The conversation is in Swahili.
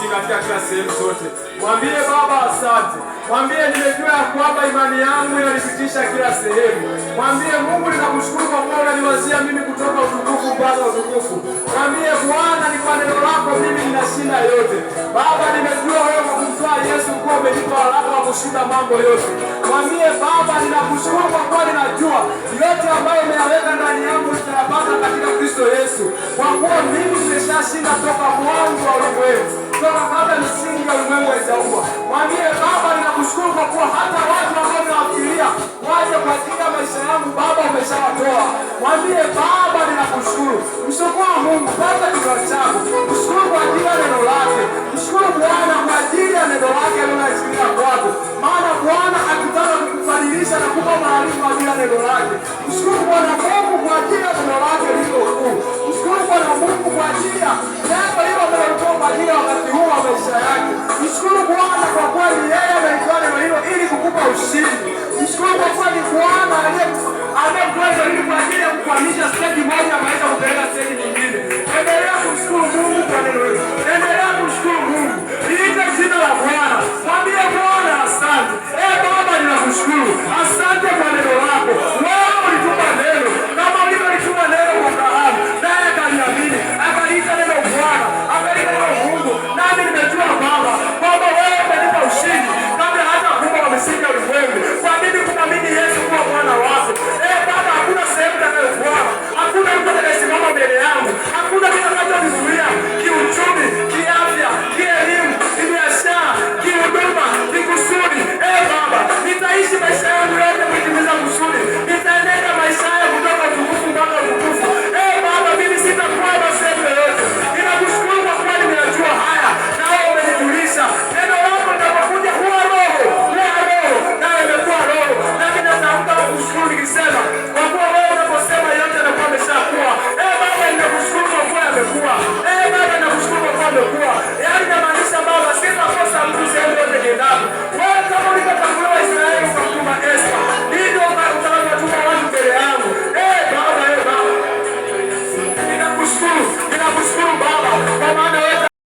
kiti katika kila sehemu zote. Mwambie Baba asante. Mwambie nimejua ya kwamba imani yangu inanipitisha kila sehemu. Mwambie Mungu ninakushukuru kwa kuwa unaniwazia mimi kutoka utukufu mpaka utukufu. Mwambie Bwana ni kwa neno lako mimi ninashinda yote. Baba nimejua wewe kwa kumtoa Yesu kwa umenipa haraka wa kushinda mambo yote. Mwambie Baba ninakushukuru kwa kuwa ninajua yote ambayo umeyaweka ndani yangu nitayapata katika Kristo Yesu. Kwa kuwa mimi nimeshashinda toka mwanzo wa ulimwengu. Toka kabla misingi ya ulimwengu haijaumbwa. Mwambie Baba ninakushukuru kwa kuwa hata watu ambao nawafikiria waje kwa ajili ya maisha yangu Baba umeshawatoa. Mwambie Baba ninakushukuru. Mshukuru Mungu Baba kinywa chako. Mshukuru kwa ajili ya neno lake. Mshukuru Bwana kwa ajili ya neno lake linaloachilia kwako. Maana Bwana akitaka kukubadilisha na kukupa maarifa bila neno lake.